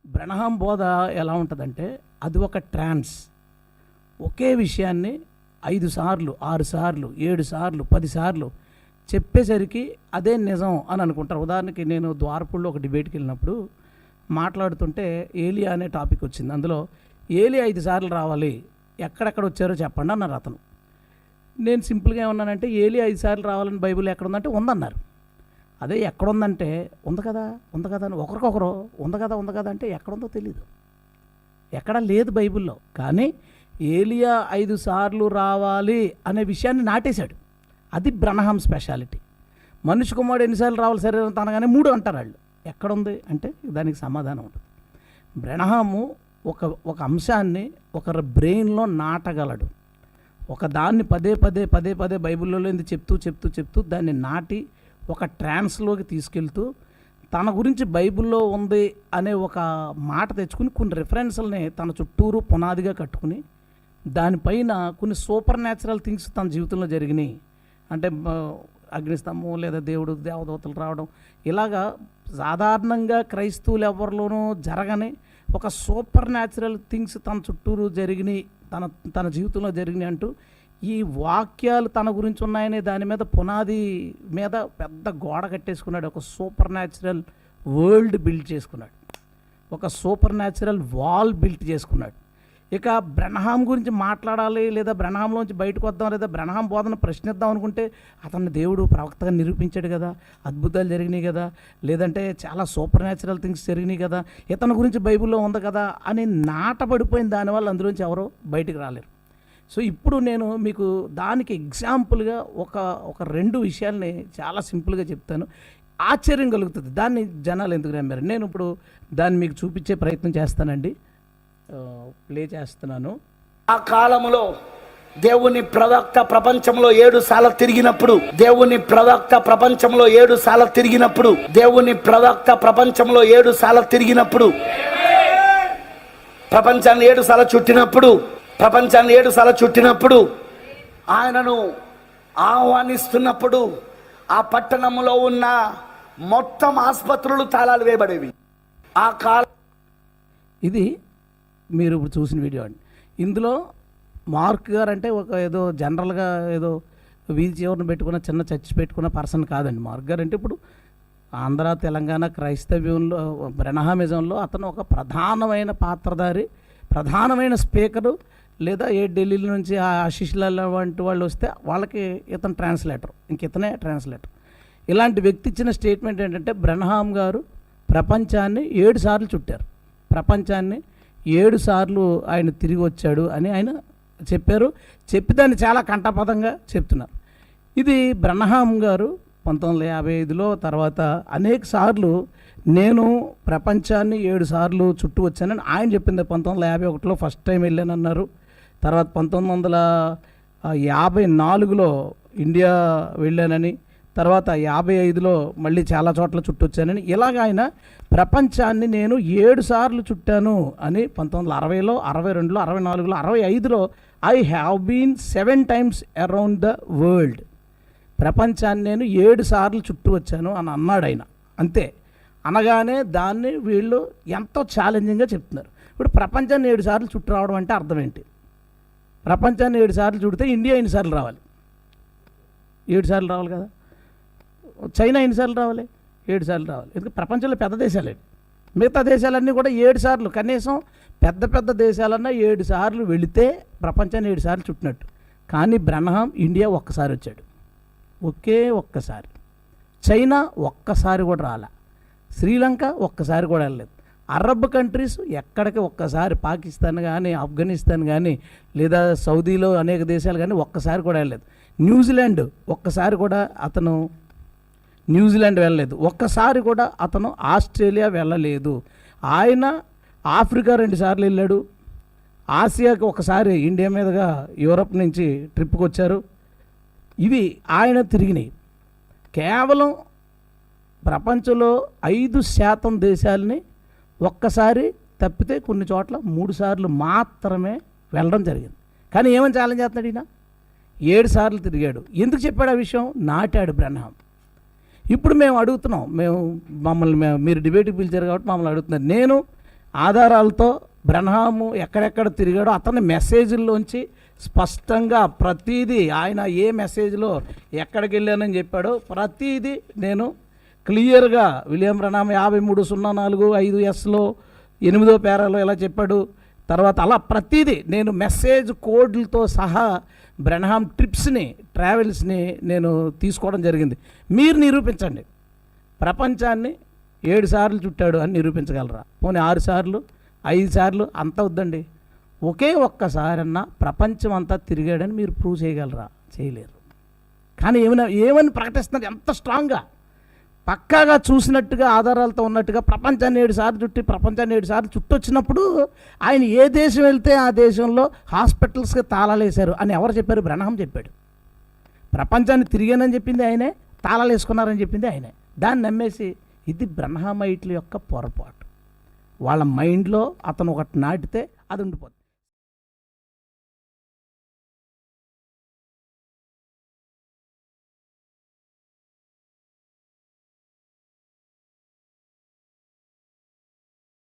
బ్రహ్మ బోధ ఎలా ఉంటుందంటే అది ఒక ట్రాన్స్. ఒకే విషయాన్ని 5 సార్లు 6 సార్లు 7 సార్లు 10 సార్లు చెప్పేసరికి అదే నిజం అని అనుకుంటారు. ఉదాహరణకి నేను ద్వారపూడిలో ఒక డిబేట్కి వెళ్ళినప్పుడు మాట్లాడుతుంటే ఏలియా అనే టాపిక్ వచ్చింది. అందులో ఏలియా 5 సార్లు రావాలి, ఎక్కడెక్కడ వచ్చారో చెప్పండి అన్నారు అతను. నేను సింపుల్గా ఏమన్నానంటే ఏలియా 5 సార్లు రావాలని బైబిల్ ఎక్కడుందంటే ఉందన్నారు. అదే ఎక్కడుందంటే ఉంది కదా అని ఒకరికొకరు ఉంది కదా అంటే ఎక్కడుందో తెలీదు, ఎక్కడా లేదు బైబిల్లో. కానీ ఏలియా 5 సార్లు రావాలి అనే విషయాన్ని నాటేశాడు. అది బ్రహ్మ స్పెషాలిటీ. మనిషి కుమారుడు ఎన్నిసార్లు రావాలి శరీరం తనగానే 3 అంటారు వాళ్ళు. ఎక్కడుంది అంటే దానికి సమాధానం ఉంటుంది. బ్రహ్మము ఒక అంశాన్ని ఒకరి బ్రెయిన్లో నాటగలడు. ఒక దాన్ని పదే పదే బైబిల్లో చెప్తూ దాన్ని నాటి ఒక ట్రాన్స్లోకి తీసుకెళ్తూ తన గురించి బైబిల్లో ఉంది అనే ఒక మాట తెచ్చుకుని కొన్ని రిఫరెన్స్లని తన చుట్టూరు పునాదిగా కట్టుకుని దానిపైన కొన్ని సూపర్ న్యాచురల్ థింగ్స్ తన జీవితంలో జరిగినాయి. అంటే అగ్నిస్తంభం లేదా దేవదూతలు రావడం, ఇలాగా సాధారణంగా క్రైస్తవులు ఎవరిలోనూ జరగని ఒక సూపర్ న్యాచురల్ థింగ్స్ తన చుట్టూరు జరిగినాయి, తన జీవితంలో జరిగినాయి అంటూ ఈ వాక్యాలు తన గురించి ఉన్నాయనే దాని మీద పునాది మీద పెద్ద గోడ కట్టేసుకున్నాడు. ఒక సూపర్ న్యాచురల్ వరల్డ్ బిల్డ్ చేసుకున్నాడు, ఒక సూపర్ న్యాచురల్ వాల్ బిల్డ్ చేసుకున్నాడు. ఇక బ్రహ్మ గురించి మాట్లాడాలి లేదా బ్రహ్మంలోంచి బయటకు వద్దాం లేదా బ్రహ్మ బోధన ప్రశ్నిద్దాం అనుకుంటే అతన్ని దేవుడు ప్రవక్తగా నిరూపించాడు కదా, అద్భుతాలు జరిగినాయి కదా, లేదంటే చాలా సూపర్ న్యాచురల్ థింగ్స్ జరిగినాయి కదా, ఇతని గురించి బైబిల్లో ఉంది కదా అని నాటబడిపోయిన దానివల్ల అందులోంచి ఎవరో బయటికి రాలేరు. సో ఇప్పుడు నేను మీకు దానికి ఎగ్జాంపుల్గా ఒక 2 విషయాల్ని చాలా సింపుల్గా చెప్తాను. ఆశ్చర్యం కలుగుతుంది, దాన్ని జనాలు ఎందుకు నమ్మారు. నేను ఇప్పుడు దాన్ని మీకు చూపించే ప్రయత్నం చేస్తానండి. ప్లే చేస్తున్నాను. ఆ కాలంలో దేవుని ప్రవక్త ప్రపంచంలో 7 సార్లు తిరిగినప్పుడు ప్రపంచాన్ని 7 సార్లు చుట్టినప్పుడు ఆయనను ఆహ్వానిస్తున్నప్పుడు ఆ పట్టణంలో ఉన్న మొత్తం ఆసుపత్రులు తాళాలు వేయబడేవి. ఆ కాలం ఇది మీరు ఇప్పుడు చూసిన వీడియో అండి. ఇందులో మార్క్ గారు అంటే ఒక ఏదో జనరల్గా ఏదో వీధి చివరిని పెట్టుకున్న చిన్న చర్చ్ పెట్టుకున్న పర్సన్ కాదండి. మార్క్ గారు అంటే ఇప్పుడు ఆంధ్ర తెలంగాణ క్రైస్తవ్యంలో బ్రహ్మమిజంలో అతను ఒక ప్రధానమైన పాత్రధారి, ప్రధానమైన స్పీకరు. లేదా ఢిల్లీ నుంచి ఆశిష్ల వంటి వాళ్ళు వస్తే వాళ్ళకి ఇతను ట్రాన్స్లేటర్, ఇతనే ట్రాన్స్లేటర్. ఇలాంటి వ్యక్తి ఇచ్చిన స్టేట్మెంట్ ఏంటంటే బ్రహ్మ గారు ప్రపంచాన్ని 7 సార్లు చుట్టారు, ప్రపంచాన్ని 7 సార్లు ఆయన తిరిగి వచ్చాడు అని ఆయన చెప్పారు. చెప్పి దాన్ని చాలా కంఠపదంగా చెప్తున్నారు. ఇది బ్రహ్మ గారు 1955లో తర్వాత అనేక సార్లు నేను ప్రపంచాన్ని 7 సార్లు చుట్టూ వచ్చానని ఆయన చెప్పింది. 1951లో ఫస్ట్ టైం వెళ్ళానన్నారు. తర్వాత 1954లో ఇండియా వెళ్ళానని, తర్వాత 55లో మళ్ళీ చాలా చోట్ల చుట్టొచ్చానని, ఇలాగ ఆయన ప్రపంచాన్ని నేను 7 సార్లు చుట్టాను అని 1960లో 62లో 64లో 65లో I have been 7 times around the world. ప్రపంచాన్ని నేను 7 సార్లు చుట్టూ వచ్చాను అని అన్నాడు ఆయన. అంతే అనగానే దాన్ని వీళ్ళు ఎంతో ఛాలెంజింగ్గా చెప్తున్నారు. ఇప్పుడు ప్రపంచాన్ని 7 సార్లు చుట్టూ రావడం అంటే అర్థం ఏంటి? ప్రపంచాన్ని 7 సార్లు చుడితే ఇండియా ఎన్నిసార్లు రావాలి? 7 సార్లు రావాలి కదా. చైనా ఎన్నిసార్లు రావాలి? 7 సార్లు రావాలి. ఎందుకంటే ప్రపంచంలో పెద్ద దేశాలే, మిగతా దేశాలన్నీ కూడా 7 సార్లు, కనీసం పెద్ద దేశాలన్నా 7 సార్లు వెళితే ప్రపంచాన్ని 7 సార్లు చుట్టినట్టు. కానీ బ్రహ్మ ఇండియా ఒక్కసారి వచ్చాడు, ఒకే ఒక్కసారి. చైనా ఒక్కసారి కూడా రాలే, శ్రీలంక ఒక్కసారి కూడా వెళ్ళలేదు. అరబ్ కంట్రీస్ ఎక్కడికి ఒక్కసారి, పాకిస్తాన్ కానీ ఆఫ్ఘనిస్తాన్ కానీ లేదా సౌదీలో అనేక దేశాలు కానీ ఒక్కసారి కూడా వెళ్ళలేదు. న్యూజిలాండ్ ఒక్కసారి కూడా అతను వెళ్ళలేదు. ఒక్కసారి కూడా అతను ఆస్ట్రేలియా వెళ్ళలేదు. ఆయన ఆఫ్రికా 2 సార్లు వెళ్ళాడు. ఆసియాకి ఒకసారి ఇండియా మీదుగా యూరప్ నుంచి ట్రిప్కి వచ్చారు. ఇవి ఆయన తిరిగినాయి. కేవలం ప్రపంచంలో 5% దేశాలని ఒక్కసారి తప్పితే కొన్ని చోట్ల 3 సార్లు మాత్రమే వెళ్ళడం జరిగింది. కానీ ఏమని ఛాలెంజ్ చేస్తున్నాడు ఈయన? 7 సార్లు తిరిగాడు. ఎందుకు చెప్పాడు ఆ విషయం? నాటాడు బ్రహ్మ. ఇప్పుడు మేము అడుగుతున్నాం, మీరు డిబేట్కి పిలిచారు కాబట్టి మమ్మల్ని అడుగుతున్నారు. నేను ఆధారాలతో బ్రహ్మాము ఎక్కడెక్కడ తిరిగాడో అతని మెసేజ్ల్లోంచి స్పష్టంగా ప్రతీదీ ఆయన ఏ మెసేజ్లో ఎక్కడికి వెళ్ళానని చెప్పాడో ప్రతీదీ నేను క్లియర్గా విలియం బ్రహ్నామ్ 5304 8వ పేరాలో ఎలా చెప్పాడు, తర్వాత అలా ప్రతీదీ నేను మెసేజ్ కోడ్లతో సహా బ్రహ్నామ్ ట్రిప్స్ని ట్రావెల్స్ని నేను తీసుకోవడం జరిగింది. మీరు నిరూపించండి, ప్రపంచాన్ని 7 సార్లు చుట్టాడు అని నిరూపించగలరా? పోనీ 6 సార్లు 5 సార్లు అంత వద్దండి, ఒకే ఒక్కసారన్నా ప్రపంచం అంతా తిరిగాడని మీరు ప్రూవ్ చేయగలరా? చేయలేరు. కానీ ఏమని ప్రకటిస్తున్నారు ఎంత స్ట్రాంగ్గా, పక్కాగా చూసినట్టుగా ఆధారాలతో ఉన్నట్టుగా ప్రపంచాన్ని 7 సార్లు చుట్టి ప్రపంచాన్ని 7 సార్లు చుట్టొచ్చినప్పుడు ఆయన ఏ దేశం వెళ్తే ఆ దేశంలో హాస్పిటల్స్కి తాళాలు వేశారు అని ఎవరు చెప్పారు? బ్రహ్నామ్ చెప్పాడు. ప్రపంచాన్ని తిరిగానని చెప్పింది ఆయనే, తాళాలు వేసుకున్నారని చెప్పింది ఆయనే. దాన్ని నమ్మేసి ఇది బ్రహ్మామైట్ల యొక్క పొరపాటు. వాళ్ళ మైండ్లో అతను ఒకటి నాటితే అది ఉండిపోతుంది.